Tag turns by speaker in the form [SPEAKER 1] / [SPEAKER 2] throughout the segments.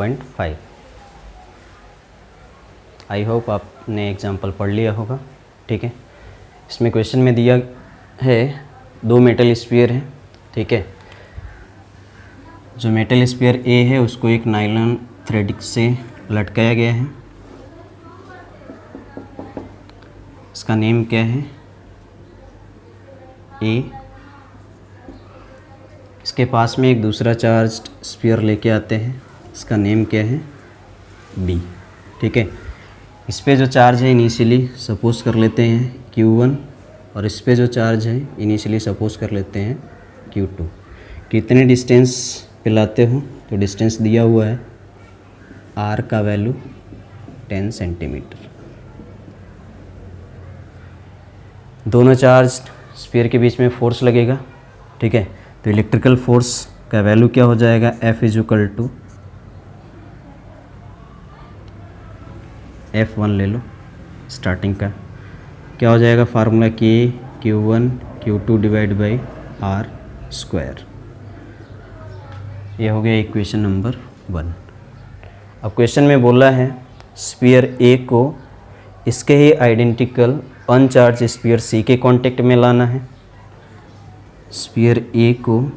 [SPEAKER 1] 1.5। I hope आपने example पढ़ लिया होगा। ठीक है, इसमें क्वेश्चन में दिया है 2 मेटल स्फीयर है। ठीक है, जो मेटल स्फीयर ए है उसको एक नायलॉन थ्रेड से लटकाया गया है। इसका नेम क्या है? ए। इसके पास में एक दूसरा चार्ज्ड स्फीयर लेके आते हैं, इसका नेम क्या है? बी। ठीक है, इस पे जो चार्ज है इनिशियली सपोज कर लेते हैं Q1 और इस पे जो चार्ज है इनिशियली सपोज कर लेते हैं Q2। कितने डिस्टेंस पे लाते हो? तो डिस्टेंस दिया हुआ है, R का वैल्यू 10 सेंटीमीटर। दोनों चार्ज स्फीयर के बीच में फोर्स लगेगा। ठीक है, तो इलेक्ट्रिकल फोर्स का वैल्यू क्या हो जाएगा? F = F1 ले लो स्टार्टिंग का, क्या हो जाएगा formula? K Q1 Q2 / R²। ये हो गया इक्वेशन नंबर 1। अब क्वेश्चन में बोला है स्फीयर A को इसके ही आइडेंटिकल अनचार्ज स्फीयर C के कांटेक्ट में लाना है। स्फीयर A को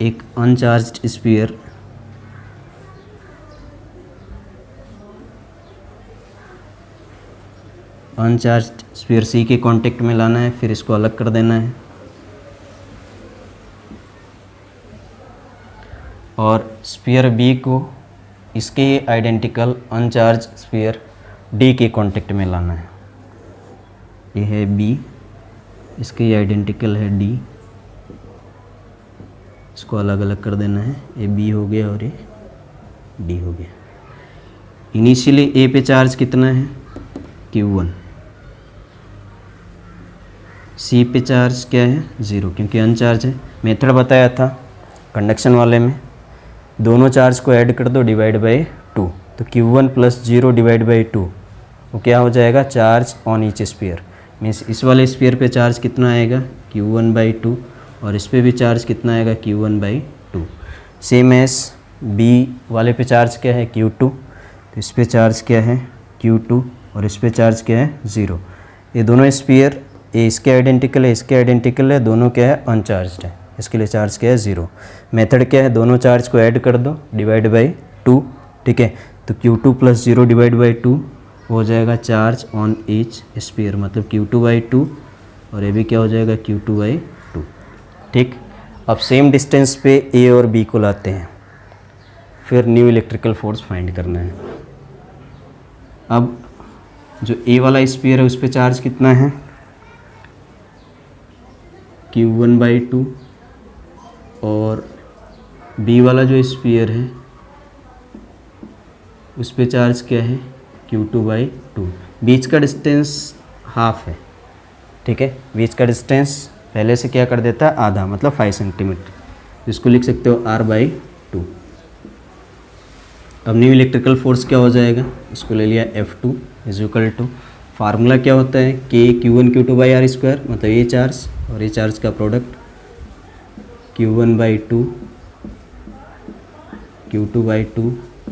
[SPEAKER 1] एक अनचार्ज्ड स्फीयर C के कांटेक्ट में लाना है, फिर इसको अलग कर देना है और स्फीयर B को इसके आइडेंटिकल अनचार्ज स्फीयर D के कांटेक्ट में लाना है। ये है B, इसके आइडेंटिकल है D, इसको अलग अलग कर देना है। ये B हो गया और ये D हो गया। इनिशियली A पे चार्ज कितना है? Q1। C पे चार्ज क्या है? 0, क्योंकि अनचार्ज है। मेथड बताया था कंडक्शन वाले में, दोनों चार्ज को ऐड कर दो डिवाइड बाई 2, तो Q1 + 0 / 2 वो क्या हो जाएगा? Charge on each sphere. Means इस वाले स्फीयर पे चार्ज कितना आएगा? Q1/2 और इस पे भी चार्ज कितना आएगा? Q1/2। सेम एस B वाले पे चार्ज क्या है? Q2, तो इस पे चार्ज क्या है? Q2 और इस पे चार्ज क्या है? 0। ये दोनों स्फीयर ये इसके आइडेंटिकल है, इसके आइडेंटिकल है, दोनों क्या है? अनचार्ज्ड है, इसके लिए चार्ज क्या है? 0। मेथड क्या है? दोनों चार्ज को ऐड कर दो डिवाइड बाई 2। ठीक है, तो Q2 + 0 / 2 हो जाएगा चार्ज ऑन ईच स्फीयर, मतलब Q2/2 और ये भी क्या हो जाएगा? Q2/2। ठीक, अब सेम डिस्टेंस पे A और B को लाते हैं, फिर न्यू इलेक्ट्रिकल फोर्स फाइंड करना है। अब जो A वाला स्फीयर है उस पे चार्ज कितना है? Q1/2 और B वाला जो स्फीयर है उस पे चार्ज क्या है? Q2/2। बीच का डिस्टेंस हाफ है। ठीक है, बीच का डिस्टेंस पहले से क्या कर देता है? आधा, मतलब 5 सेंटीमीटर। इसको लिख सकते हो R/2। अब न्यू इलेक्ट्रिकल फोर्स क्या हो जाएगा? इसको ले लिया F2 = फार्मूला क्या होता है? K Q1 Q2/R², मतलब ये चार्ज और ये चार्ज का product Q1/2 Q2/2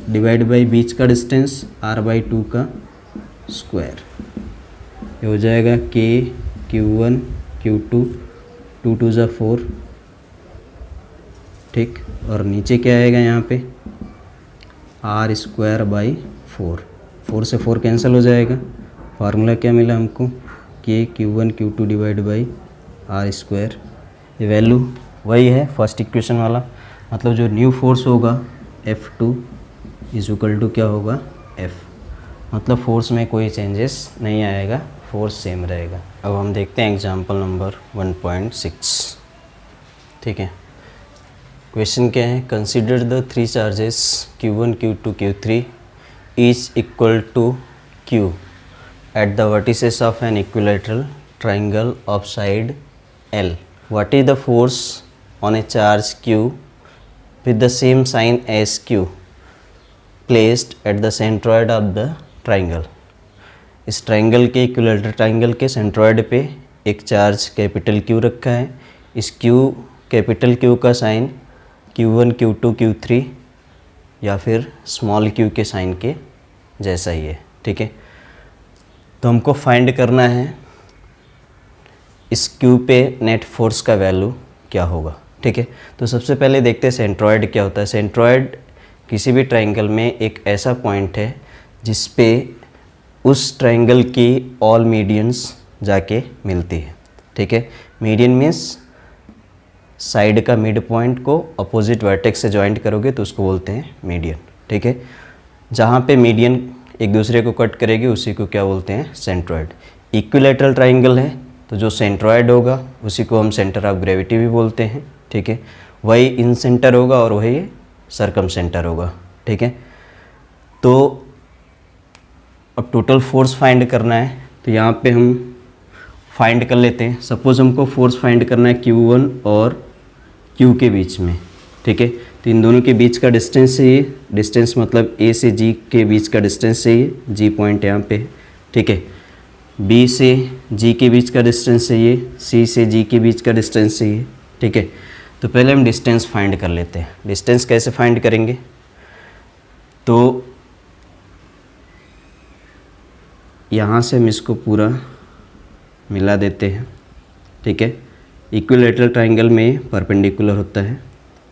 [SPEAKER 1] divide by बीच का डिस्टेंस R/2 का स्क्वायर। ये हो जाएगा K Q1 Q2 2 2 = 4। ठीक, और नीचे क्या आएगा यहाँ पे? R²/4। 4 से 4 कैंसिल हो जाएगा। फार्मूला क्या मिला हमको? K Q1 Q2 divide by R²। ये वैल्यू वही है फर्स्ट इक्वेशन वाला, मतलब जो न्यू फोर्स होगा F2 = क्या होगा? F, मतलब फोर्स में कोई चेंजेस नहीं आएगा, फोर्स सेम रहेगा। अब हम देखते हैं एग्जांपल नंबर 1.6। ठीक है, क्वेश्चन क्या है? Consider the 3 charges Q1 Q2 Q3 each equal to Q at the vertices of an equilateral triangle of side L. What is the force on a charge Q with the same sign as Q placed at the centroid of the triangle? इस triangle के equilateral triangle के centroid पे एक charge capital Q रखा है। इस capital Q का sign Q1 Q2 Q3 या फिर स्मॉल क्यू के साइन के जैसा ही है, ठीक है। तो हमको फाइंड करना है इस क्यू पे नेट फोर्स का वैल्यू क्या होगा, ठीक है। तो सबसे पहले देखते हैं सेंट्रॉयड क्या होता है। सेंट्रॉयड किसी भी ट्रायंगल में एक ऐसा पॉइंट है जिस पे उस ट्रायंगल की ऑल मीडियंस जाके मिलती है, ठीक है। मीडियन मीन्स साइड का मिड पॉइंट को अपोजिट वर्टेक्स से ज्वाइंट करोगे तो उसको बोलते हैं मीडियन, ठीक है। जहाँ पे मीडियन एक दूसरे को कट करेगी उसी को क्या बोलते हैं, सेंट्रॉयड। इक्विलैटरल ट्रायंगल है तो जो सेंट्रॉयड होगा उसी को हम सेंटर ऑफ ग्रेविटी भी बोलते हैं, ठीक है। वही इन सेंटर होगा और वही सरकम सेंटर होगा, ठीक है। तो अब टोटल फोर्स फाइंड करना है तो यहाँ पे हम फाइंड कर लेते हैं। सपोज हमको फोर्स फाइंड करना है Q1 और Q के बीच में, ठीक है। तो इन दोनों के बीच का डिस्टेंस है ये, डिस्टेंस मतलब A से G के बीच का डिस्टेंस है ये, G पॉइंट यहाँ पे, ठीक है। B से G के बीच का डिस्टेंस है ये, C से G के बीच का डिस्टेंस है ये, ठीक है। तो पहले हम डिस्टेंस फाइंड कर लेते हैं। डिस्टेंस कैसे फाइंड करेंगे, तो यहाँ से हम इसको पूरा मिला देते हैं, ठीक है। इक्विलैटरल ट्रायंगल में परपेंडिकुलर होता है,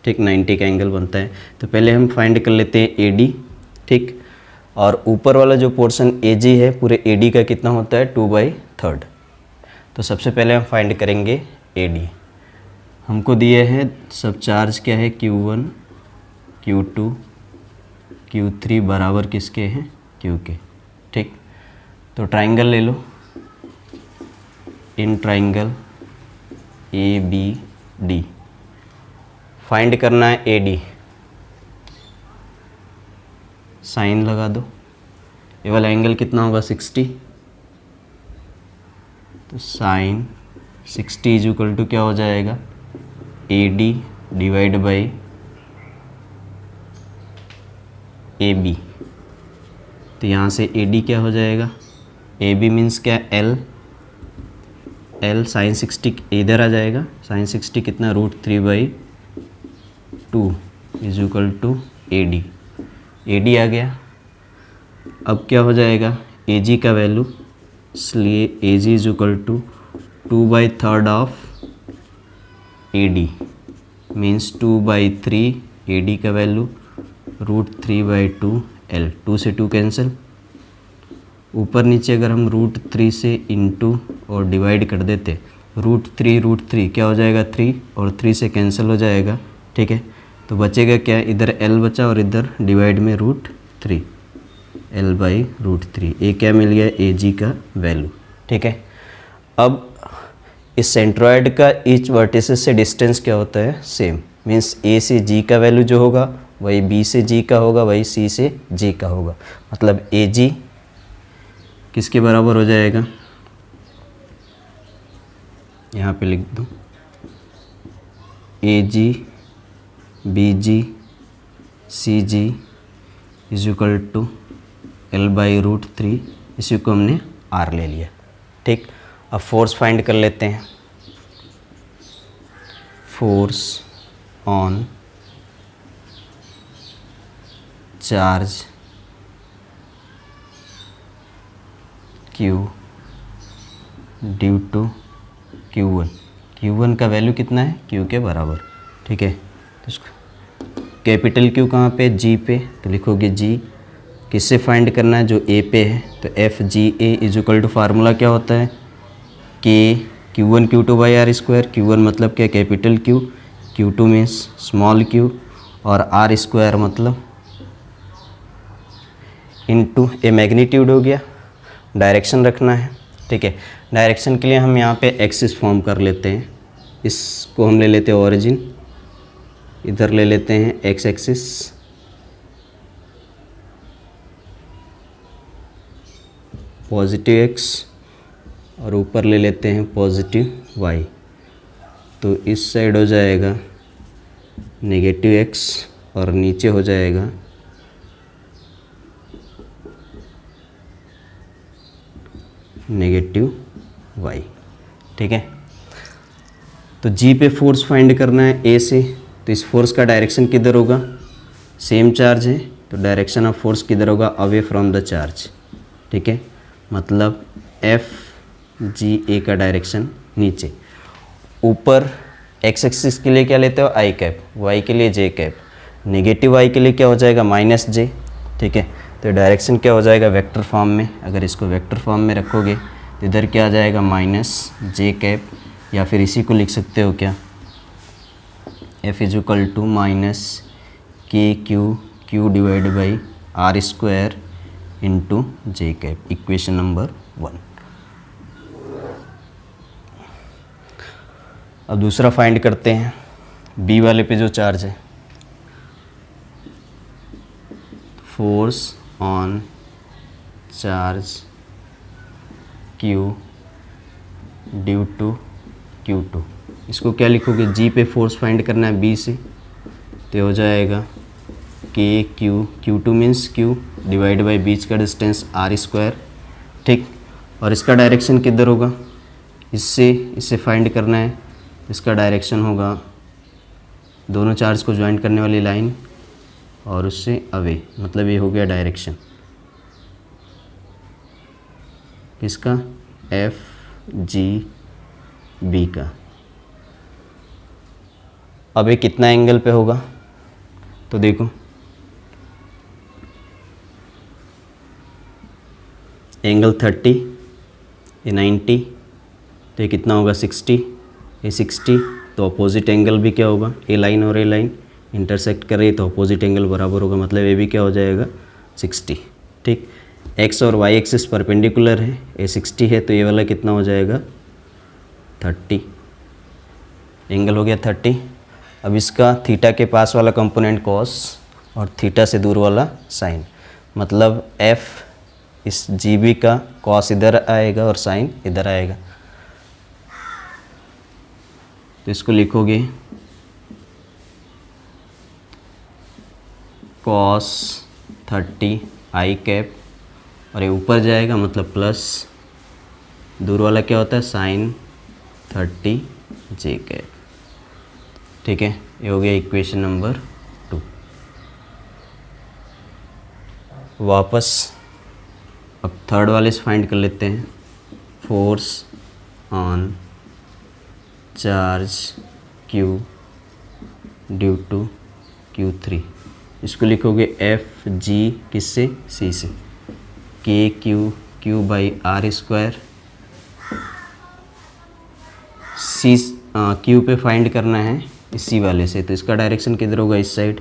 [SPEAKER 1] ठीक, 90 का एंगल बनता है। तो पहले हम फाइंड कर लेते हैं AD, ठीक। और ऊपर वाला जो पोर्शन AG है पूरे AD का कितना होता है, 2/3। तो सबसे पहले हम फाइंड करेंगे AD। हमको दिए हैं सब चार्ज क्या है, Q1 Q2 Q3 बराबर किसके हैं, Q के, ठीक। तो ट्रायंगल ले लो, इन ट्रायंगल ABD फाइंड करना है AD। साइन लगा दो, ये वाला एंगल कितना होगा, 60। तो साइन 60 इज इक्वल टू क्या हो जाएगा, AD डिवाइड बाई AB। तो यहाँ से AD क्या हो जाएगा, AB मीन्स क्या, L साइन 60 इधर आ जाएगा, साइन 60 कितना, √3/2 इज इक्वल टू AD आ गया। अब क्या हो जाएगा, AG का वैल्यू, इसलिए AG is equal to 2/3 of AD means 2/3 AD का वैल्यू √3/2 L। 2 से 2 कैंसिल, ऊपर नीचे अगर हम √3 से इंटू और डिवाइड कर देते, √3 क्या हो जाएगा, 3 और 3 से कैंसिल हो जाएगा, ठीक है। तो बचेगा क्या, इधर L बचा और इधर डिवाइड में √3, L/√3। ये क्या मिल गया, AG का वैल्यू, ठीक है। अब इस सेंट्रॉयड का ईच वर्टिसेस से डिस्टेंस क्या होता है, सेम, मीन्स A से G का वैल्यू जो होगा वही B से G का होगा, वही C से G का होगा। मतलब AG किसके बराबर हो जाएगा, यहाँ पे लिख दो, AG BG CG is equal to L/√3। इसी को हमने R ले लिया, ठीक। अब फोर्स फाइंड कर लेते हैं। Force on charge Q due to Q1 का वैल्यू कितना है, Q के बराबर, ठीक है। तो इसको कैपिटल Q कहाँ पे, G पे, तो लिखोगे G। किससे फाइंड करना है, जो A पे है, तो FGA is equal to formula क्या होता है, K Q1 Q2/R²। Q1 मतलब क्या, capital Q, Q2 means small q, और R² मतलब इनटू ए मैग्नीट्यूड हो गया। डायरेक्शन रखना है, ठीक है। डायरेक्शन के लिए हम यहाँ पे एक्सिस फॉर्म कर लेते हैं। इसको हम ले लेते हैं ओरिजिन, इधर ले लेते हैं x एक्सिस, पॉजिटिव x, और ऊपर ले लेते हैं पॉजिटिव y। तो इस साइड हो जाएगा नेगेटिव x और नीचे हो जाएगा नेगेटिव y, ठीक है। तो G पे फोर्स फाइंड करना है A से, तो इस फोर्स का डायरेक्शन किधर होगा, सेम चार्ज है तो डायरेक्शन ऑफ फोर्स किधर होगा, अवे फ्रॉम द चार्ज। ठीक है, मतलब एफ जी ए का डायरेक्शन नीचे, ऊपर एक्स एक्सिस के लिए क्या लेते हो आई कैप, वाई के लिए जे कैप, नेगेटिव वाई के लिए क्या हो जाएगा माइनस जे। ठीक है, तो डायरेक्शन क्या हो जाएगा वेक्टर फॉर्म में, अगर इसको वेक्टर फॉर्म में रखोगे तो इधर क्या आ जाएगा माइनस जे कैप, या फिर इसी को लिख सकते हो क्या, F is equal to minus K Q Q divide by R square into J cap, equation number 1। अब दूसरा फाइंड करते हैं, बी वाले पे जो चार्ज है, force on charge Q due to Q2, इसको क्या लिखोगे, G पे फोर्स फाइंड करना है B से, तो हो जाएगा K Q, Q2 means Q divide by बीच का डिस्टेंस R स्क्वायर। ठीक, और इसका डायरेक्शन किधर होगा, इससे फाइंड करना है, इसका डायरेक्शन होगा दोनों चार्ज को ज्वाइन करने वाली लाइन और उससे अवे, मतलब ये हो गया डायरेक्शन इसका एफ जी बी का। अब ये कितना एंगल पे होगा, तो देखो एंगल 30, ये 90, तो ये कितना होगा 60, ये 60, तो अपोजिट एंगल भी क्या होगा, ए लाइन और ए लाइन इंटरसेक्ट कर रही है तो अपोजिट एंगल बराबर होगा, मतलब ये भी क्या हो जाएगा 60। ठीक, एक्स और वाई एक्सिस परपेंडिकुलर है, ये 60 है तो ये वाला कितना हो जाएगा 30, एंगल हो गया 30। अब इसका थीटा के पास वाला कंपोनेंट कॉस और थीटा से दूर वाला साइन, मतलब एफ इस जी बी का कॉस इधर आएगा और साइन इधर आएगा, तो इसको लिखोगे कॉस 30 आई कैप, और ये ऊपर जाएगा मतलब प्लस, दूर वाला क्या होता है साइन 30 जे कैप। ठीक है, ये हो गया इक्वेशन नंबर 2। वापस अब थर्ड वाले से फाइंड कर लेते हैं, force on charge Q due to Q3, इसको लिखोगे एफ जी किससे, सी से, K Q Q by R square, C Q पे फाइंड करना है इसी वाले से, तो इसका डायरेक्शन किधर होगा, इस साइड,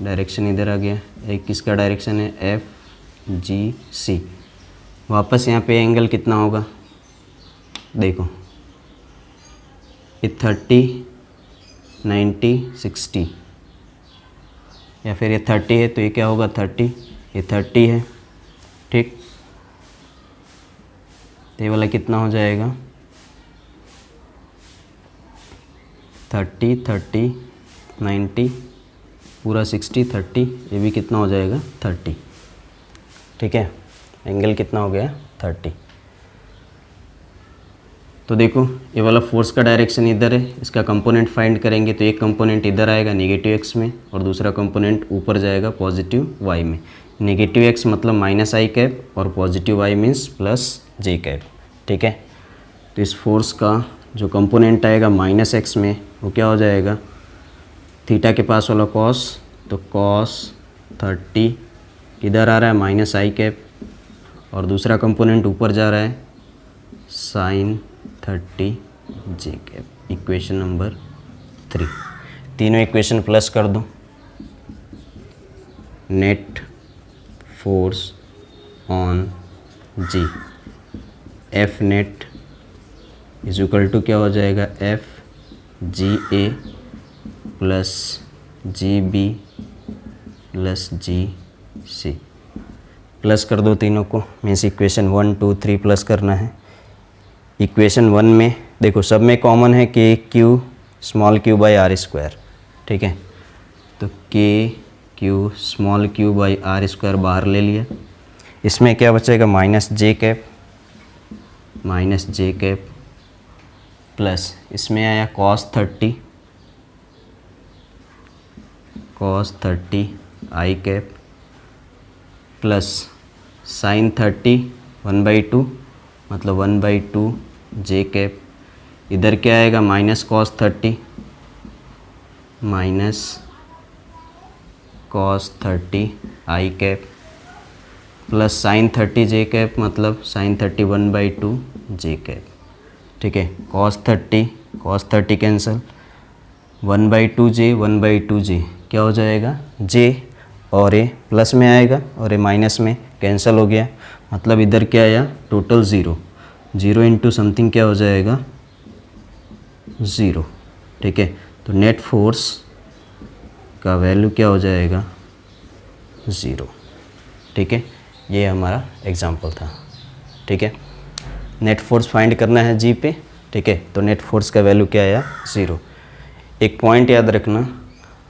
[SPEAKER 1] डायरेक्शन इधर आ गया। एक किसका डायरेक्शन है एफ जी सी, वापस यहाँ पे एंगल कितना होगा, देखो ये 30 90 60, या फिर ये 30 है तो ये क्या होगा 30, ये 30 है। ठीक, तो ये वाला कितना हो जाएगा 30 30 90 पूरा 60 30, ये भी कितना हो जाएगा 30। ठीक है, एंगल कितना हो गया 30। तो देखो ये वाला फोर्स का डायरेक्शन इधर है, इसका कंपोनेंट फाइंड करेंगे तो एक कंपोनेंट इधर आएगा नेगेटिव एक्स में और दूसरा कंपोनेंट ऊपर जाएगा पॉजिटिव वाई में। नेगेटिव एक्स मतलब माइनस आई कैप और पॉजिटिव वाई मीन्स प्लस जे कैप। ठीक है, तो इस फोर्स का जो कंपोनेंट आएगा माइनस एक्स में वो क्या हो जाएगा, थीटा के पास वाला कॉस, तो कॉस 30 इधर आ रहा है माइनस आई कैप, और दूसरा कंपोनेंट ऊपर जा रहा है sine 30 J cap, equation number 3। तीनों इक्वेशन प्लस कर दो, net force on G F net is equal to क्या हो जाएगा F G A plus G B plus G C. Plus कर दो तीनों को, मीन्स इक्वेशन 1 2 3 प्लस करना है। इक्वेशन 1 में देखो सब में कॉमन है K Q small Q by R square. ठीक है, तो K Q small Q by R square बाहर ले लिया, इसमें क्या बचेगा माइनस जे कैप प्लस इसमें आया cos 30 आई कैप प्लस sin 30 1/2 मतलब 1/2 जे कैप। इधर क्या आएगा माइनस cos 30 आई cap plus sin 30 J cap मतलब sin 30 1/2 जे कैप। ठीक है, cos 30 कैंसिल, 1/2 जे क्या हो जाएगा जे, और ए प्लस में आएगा और ए माइनस में कैंसिल हो गया, मतलब इधर क्या आया टोटल 0 इंटू समथिंग क्या हो जाएगा 0। ठीक है, तो नेट फोर्स का वैल्यू क्या हो जाएगा 0। ठीक है, ये हमारा एग्जाम्पल था। ठीक है, नेट फोर्स फाइंड करना है जी पे। ठीक है, तो नेट फोर्स का वैल्यू क्या आया 0। एक पॉइंट याद रखना,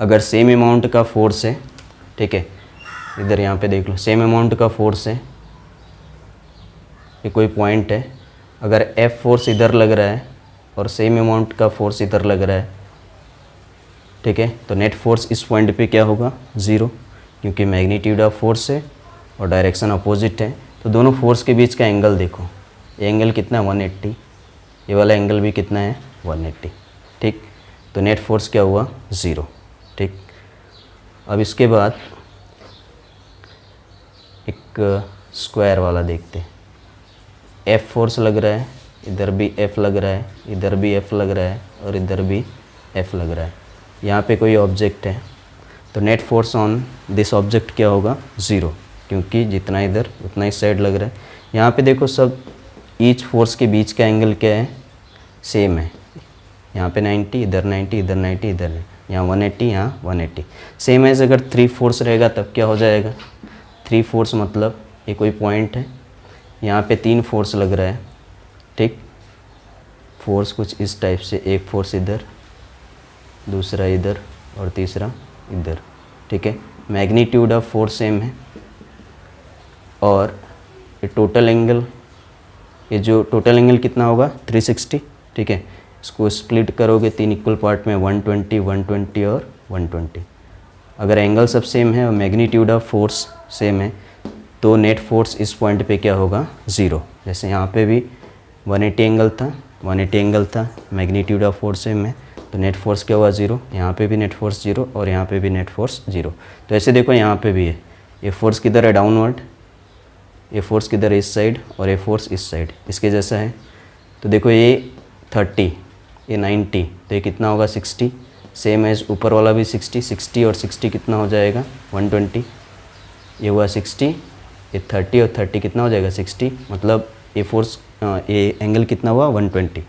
[SPEAKER 1] अगर सेम अमाउंट का फोर्स है, ठीक है, इधर यहाँ पे देख लो, सेम अमाउंट का फोर्स है, ये कोई पॉइंट है, अगर एफ फोर्स इधर लग रहा है और सेम अमाउंट का फोर्स इधर लग रहा है, ठीक है, तो नेट फोर्स इस पॉइंट पे क्या होगा 0, क्योंकि मैग्नीट्यूड ऑफ फोर्स है और डायरेक्शन अपोजिट है। तो दोनों फोर्स के बीच का एंगल देखो, ये एंगल कितना 180, ये वाला एंगल भी कितना है 180। ठीक, तो नेट फोर्स क्या हुआ 0। ठीक, अब इसके बाद एक स्क्वायर वाला देखते हैं। एफ फोर्स लग रहा है, इधर भी एफ लग रहा है, इधर भी एफ लग रहा है और इधर भी एफ लग रहा है। यहाँ पे कोई ऑब्जेक्ट है, तो net force on this object क्या होगा 0, क्योंकि जितना इधर उतना इस साइड लग रहा है। यहाँ पे देखो सब ईच फोर्स के बीच का एंगल क्या है सेम है, यहाँ पे 90, इधर 90, इधर 90, इधर 90, यहाँ 180, यहाँ 180। सेम एज अगर 3 फोर्स रहेगा तब क्या हो जाएगा 3 फोर्स मतलब ये कोई पॉइंट है, यहाँ पे 3 फोर्स लग रहा है। ठीक, फोर्स कुछ इस टाइप से, एक फोर्स इधर, दूसरा इधर और तीसरा इधर। ठीक है, मैग्नीट्यूड ऑफ फोर्स सेम है और ये टोटल एंगल, ये जो टोटल एंगल कितना होगा 360। ठीक है, इसको स्प्लिट करोगे 3 इक्वल पार्ट में 120, 120 और 120। अगर एंगल सब सेम है और मैग्नीट्यूड ऑफ फोर्स सेम है तो नेट फोर्स इस पॉइंट पे क्या होगा 0। जैसे यहाँ पे भी 180 एंगल था, मैग्नीट्यूड ऑफ फोर्स सेम है तो नेट फोर्स क्या हुआ 0, यहाँ पे भी नेट फोर्स 0 और यहाँ पे भी नेट फोर्स 0। तो ऐसे देखो यहाँ पे भी है, ये फोर्स किधर है डाउनवर्ड, ये फोर्स किधर है इस साइड और ये फोर्स इस साइड, इसके जैसा है। तो देखो ये 30, ये 90, तो ये कितना होगा 60, सेम एज ऊपर वाला भी 60 और 60 कितना हो जाएगा 120, ये हुआ 60, ये 30 और 30 कितना हो जाएगा 60, मतलब ये फोर्स ये एंगल कितना हुआ 120,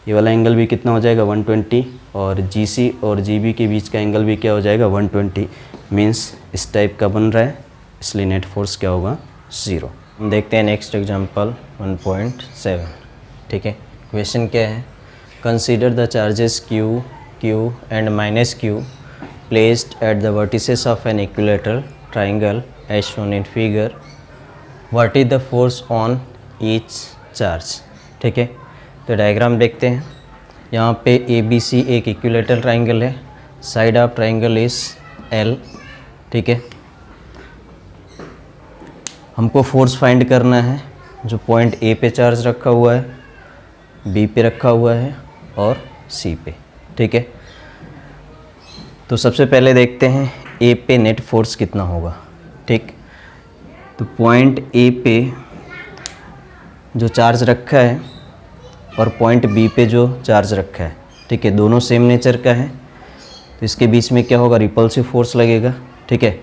[SPEAKER 1] ये वाला एंगल भी कितना हो जाएगा 120 और GC और GB के बीच का एंगल भी क्या हो जाएगा 120, मीन्स इस टाइप का बन रहा है, इसलिए नेट फोर्स क्या होगा 0। देखते हैं नेक्स्ट एग्जांपल 1.7। ठीक है, क्वेश्चन क्या है, consider the charges Q and minus Q placed at the vertices of an equilateral triangle as shown in figure, what is the force on each charge. ठीक है, तो डायग्राम देखते हैं। यहाँ पे ABC एक इक्विलेटरल ट्राइंगल है, side of triangle is L। ठीक है, हमको फोर्स फाइंड करना है जो पॉइंट A पे चार्ज रखा हुआ है, B पे रखा हुआ है और C पे। ठीक है, तो सबसे पहले देखते हैं A पे नेट फोर्स कितना होगा। ठीक, तो पॉइंट A पे जो चार्ज रखा है और पॉइंट B पे जो चार्ज रखा है, ठीक है, दोनों सेम नेचर का है, तो इसके बीच में क्या होगा रिपल्सिव फोर्स लगेगा। ठीक है,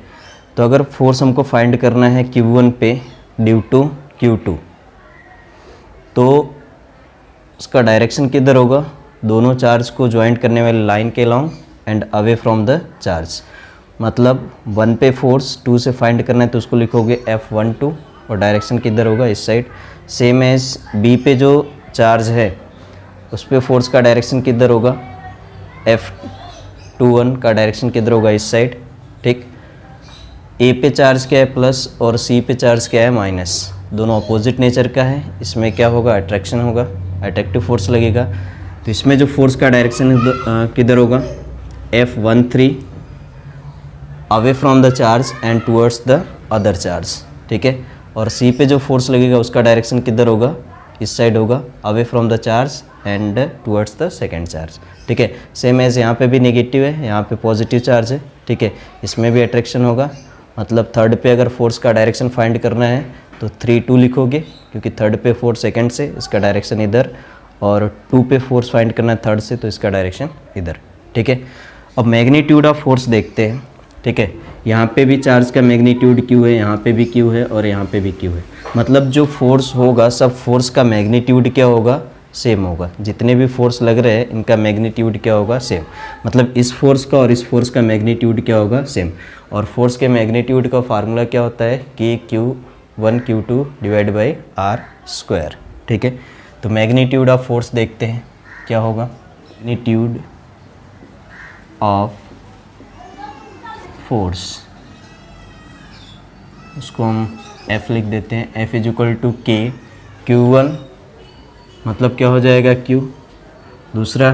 [SPEAKER 1] तो अगर फोर्स हमको फाइंड करना है Q1 पे ड्यू टू Q2, तो उसका डायरेक्शन किधर होगा, दोनों चार्ज को ज्वाइंट करने वाली लाइन के along and away from the charge. मतलब 1 पे फोर्स 2 से फाइंड करना है तो उसको लिखोगे F12 और डायरेक्शन किधर होगा इस साइड। सेम एज B पे जो चार्ज है उस पे फोर्स का डायरेक्शन किधर होगा, F21 का डायरेक्शन किधर होगा इस साइड। ठीक, A पे चार्ज क्या है प्लस और C पे चार्ज क्या है माइनस, दोनों अपोजिट नेचर का है, इसमें क्या होगा अट्रैक्शन होगा, अट्रैक्टिव फोर्स लगेगा। तो इसमें जो फोर्स का डायरेक्शन किधर होगा, F13 away from the charge and towards the other charge, ठीक है। और सी पे जो फोर्स लगेगा उसका डायरेक्शन किधर होगा, इस साइड होगा, away from the charge and towards the second charge, ठीक है। सेम एज यहाँ पे भी नेगेटिव है, यहाँ पे पॉजिटिव चार्ज है, ठीक है। इसमें भी अट्रैक्शन होगा, मतलब थर्ड पे अगर फोर्स का डायरेक्शन फाइंड करना है तो 3-2 लिखोगे, क्योंकि थर्ड पे फोर्स सेकंड से, इसका डायरेक्शन इधर, और 2 पे फोर्स फाइंड करना है थर्ड से, तो इसका डायरेक्शन इधर, ठीक है। अब मैग्नीट्यूड ऑफ फोर्स देखते हैं, ठीक है। यहाँ पे भी चार्ज का मैग्नीट्यूड Q है, यहाँ पे भी Q है और यहाँ पे भी Q है। मतलब जो फोर्स होगा सब फोर्स का मैग्नीट्यूड क्या होगा, सेम होगा। जितने भी फोर्स लग रहे हैं इनका मैग्नीट्यूड क्या होगा, सेम। मतलब इस फोर्स का और इस फोर्स का मैग्नीट्यूड क्या होगा, सेम। और फोर्स के मैग्नीट्यूड का फार्मूला क्या होता है कि Q1 Q2 divide by R square, ठीक है। तो मैग्नीट्यूड ऑफ फोर्स देखते हैं क्या होगा, मैग्नीट्यूड ऑफ फोर्स, उसको हम F लिख देते हैं, F is equal to K, Q1 मतलब क्या हो जाएगा Q, दूसरा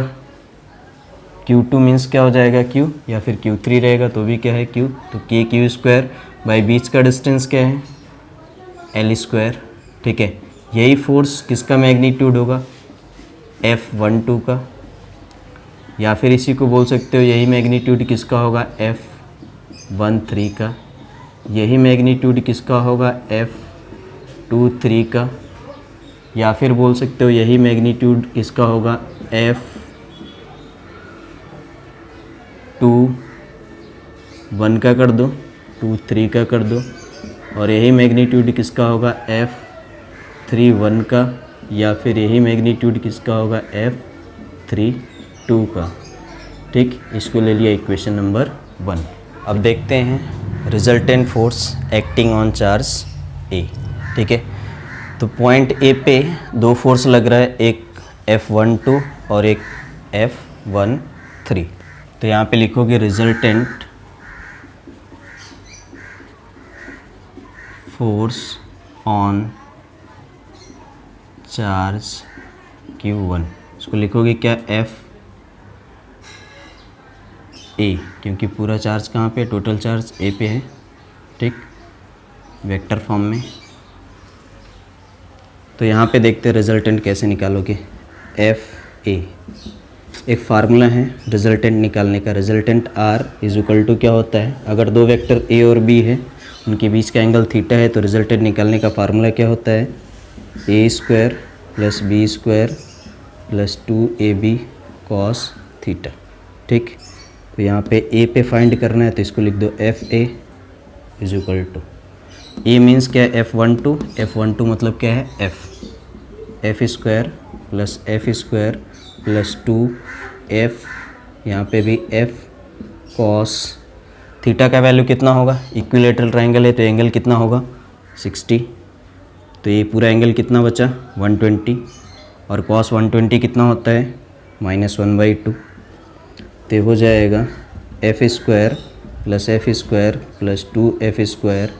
[SPEAKER 1] Q2 मीन्स क्या हो जाएगा Q, या फिर Q3 रहेगा तो भी क्या है Q, तो K Q स्क्वायर बाई बीच का डिस्टेंस क्या है L स्क्वायर, ठीक है। यही फोर्स किसका मैग्नीट्यूड होगा, F12 का, या फिर इसी को बोल सकते हो यही मैग्नीट्यूड किसका होगा, F13 का, यही मैग्नीट्यूड किसका होगा, F23 का, या फिर बोल सकते हो यही मैग्नीट्यूड किसका होगा, F21 का कर दो, 23 का कर दो, और यही मैग्नीट्यूड किसका होगा, F31 का, या फिर यही मैग्नीट्यूड किसका होगा, F32 का, ठीक। इसको ले लिया इक्वेशन नंबर 1। अब देखते हैं resultant force acting on charge A, ठीक है। तो पॉइंट ए पे दो फोर्स लग रहा है, एक F12 और एक F13। तो यहाँ पे लिखोगे resultant force on charge Q1, इसको लिखोगे क्या, F ए, क्योंकि पूरा चार्ज कहाँ पे, टोटल चार्ज ए पे है, ठीक, वेक्टर फॉर्म में। तो यहाँ पे देखते हैं रिजल्टेंट कैसे निकालोगे, F ए, एक फार्मूला है रिजल्टेंट निकालने का, resultant R is equal to क्या होता है, अगर दो वेक्टर ए और बी है उनके बीच का एंगल थीटा है, तो रिजल्टेंट निकालने का फार्मूला क्या होता है, A square plus B square plus 2AB cos theta, ठीक। तो यहाँ पे ए पे फाइंड करना है तो इसको लिख दो F A is equal to, A means क्या है, F12, F12 मतलब क्या है, F square plus F square plus 2F, यहाँ पे भी F कॉस थीटा का वैल्यू कितना होगा, इक्विलेटरल ट्रायंगल है तो एंगल कितना होगा 60, तो ये पूरा एंगल कितना बचा 120, और कॉस 120 कितना होता है -1/2, तो हो जाएगा F square plus F square plus 2F square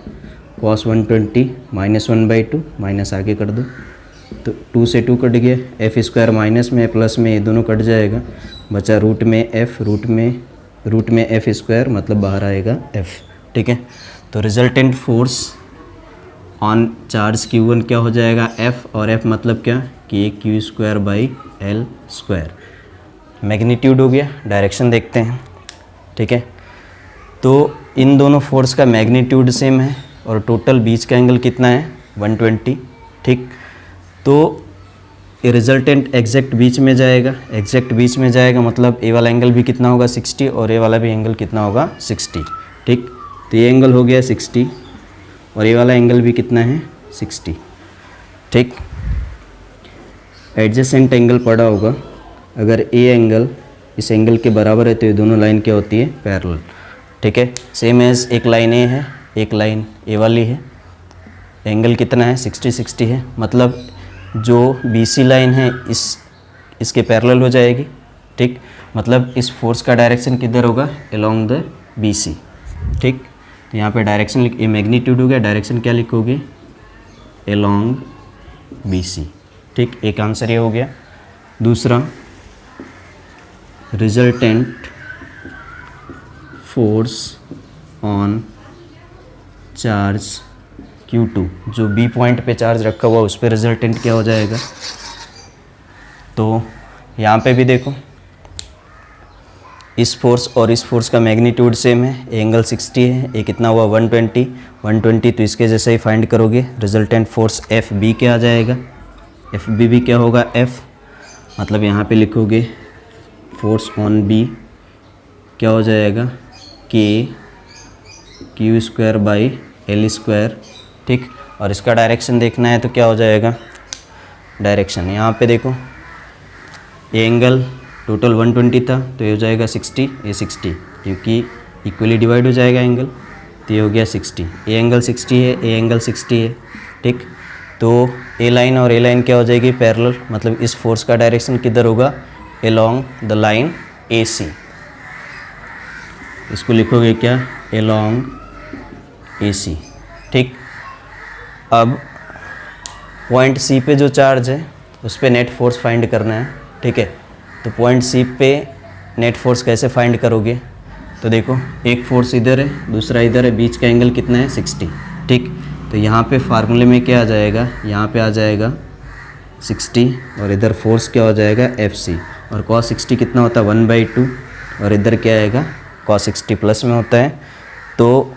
[SPEAKER 1] cos 120 -1/2, minus आगे कर दो, तो 2 से 2 कट गया, F स्क्वायर माइनस में प्लस में ये दोनों कट जाएगा, बचा रूट में F, रूट में F स्क्वायर मतलब बाहर आएगा F, ठीक है। तो resultant force on charge Q1 क्या हो जाएगा, F, और F मतलब क्या, कि Q square by L square. Magnitude हो गया, डायरेक्शन देखते हैं, ठीक है। तो इन दोनों फोर्स का मैग्नीट्यूड सेम है और टोटल बीच का एंगल कितना है 120, ठीक। तो ये रिजल्टेंट एग्जैक्ट बीच में जाएगा, एग्जैक्ट बीच में जाएगा मतलब ए वाला एंगल भी कितना होगा 60 और ए वाला भी एंगल कितना होगा 60, ठीक। तो ये एंगल हो गया 60 और ये वाला एंगल भी कितना है 60, ठीक। एडजेसेंट एंगल पड़ा होगा, अगर ए एंगल इस एंगल के बराबर है तो ये दोनों लाइन क्या होती है, पैरेलल, ठीक है। सेम एज एक लाइन ए है, एक लाइन ए वाली है, एंगल कितना है 60-60 है, मतलब जो BC लाइन है इसके पैरेलल हो जाएगी, ठीक। मतलब इस फोर्स का डायरेक्शन किधर होगा, अलोंग द BC, ठीक। तो यहाँ पे डायरेक्शन ये मैग्नीट्यूड हो गया, डायरेक्शन क्या लिखोगे, अलोंग BC, ठीक। एक आंसर ये हो गया। दूसरा resultant force on charge Q2, जो B पॉइंट पे चार्ज रखा हुआ उस पर रिजल्टेंट क्या हो जाएगा। तो यहाँ पे भी देखो इस फोर्स और इस फोर्स का मैग्नीट्यूड सेम है, एंगल 60 है, ये कितना हुआ 120, तो इसके जैसे ही फाइंड करोगे रिजल्टेंट फोर्स एफ बी क्या आ जाएगा। एफ बी भी क्या होगा, एफ मतलब यहाँ पे लिखोगे फोर्स ऑन बी क्या हो जाएगा, के Q square by L square, ठीक। और इसका डायरेक्शन देखना है तो क्या हो जाएगा, डायरेक्शन यहाँ पे देखो ये एंगल टोटल 120 था तो ये हो जाएगा 60, ये 60 क्योंकि इक्वली डिवाइड हो जाएगा एंगल, तो ये हो गया 60, ये एंगल 60 है, ये एंगल 60 है, ठीक। तो ए लाइन और ए लाइन क्या हो जाएगी, पैरेलल, मतलब इस फोर्स का डायरेक्शन किधर होगा, अलोंग द लाइन ए सी। इसको लिखोगे क्या, अलोंग ए सी, ठीक। अब पॉइंट सी पे जो चार्ज है उस पे नेट फोर्स फाइंड करना है, ठीक है। तो पॉइंट सी पे नेट फोर्स कैसे फाइंड करोगे, तो देखो एक फोर्स इधर है दूसरा इधर है, बीच का एंगल कितना है 60, ठीक। तो यहाँ पे फार्मूले में क्या आ जाएगा, यहाँ पे आ जाएगा 60 और इधर फोर्स क्या हो जाएगा FC, और cos 60 कितना होता है 1/2 और इधर क्या आएगा cos 60 प्लस में होता है, तो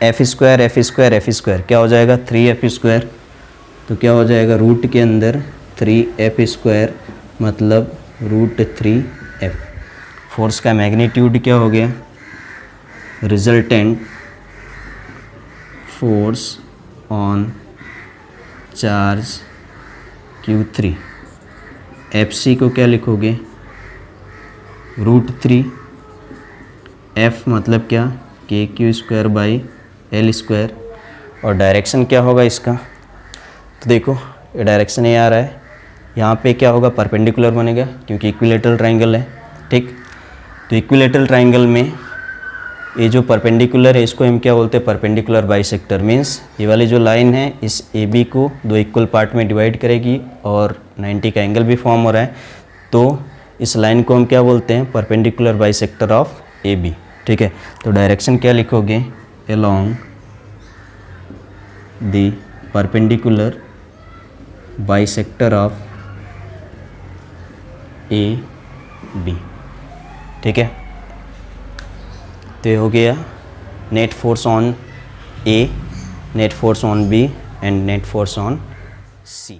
[SPEAKER 1] F स्क्वायर क्या हो जाएगा 3F स्क्वायर, तो क्या हो जाएगा रूट के अंदर 3F स्क्वायर मतलब √3F। फोर्स का मैग्नीट्यूड क्या हो गया, resultant force on charge Q3, FC को क्या लिखोगे √3, F मतलब क्या KQ square by L square, और डायरेक्शन क्या होगा इसका, तो देखो ये डायरेक्शन ये आ रहा है, यहाँ पे क्या होगा परपेंडिकुलर बनेगा क्योंकि इक्विलेटरल ट्रायंगल है, ठीक। तो इक्विलेटरल ट्रायंगल में ये जो परपेंडिकुलर है इसको हम क्या बोलते हैं, परपेंडिकुलर बाइसेक्टर, मीन्स ये वाली जो लाइन है इस AB को दो इक्वल पार्ट में डिवाइड करेगी और 90 का एंगल भी फॉर्म हो रहा है, तो इस लाइन को हम क्या बोलते हैं, परपेंडिकुलर बाइसेक्टर ऑफ AB, ठीक है। तो डायरेक्शन क्या लिखोगे, along the perpendicular bisector of AB, ठीक है। तो ये हो गया net force on A, net force on B and net force on C।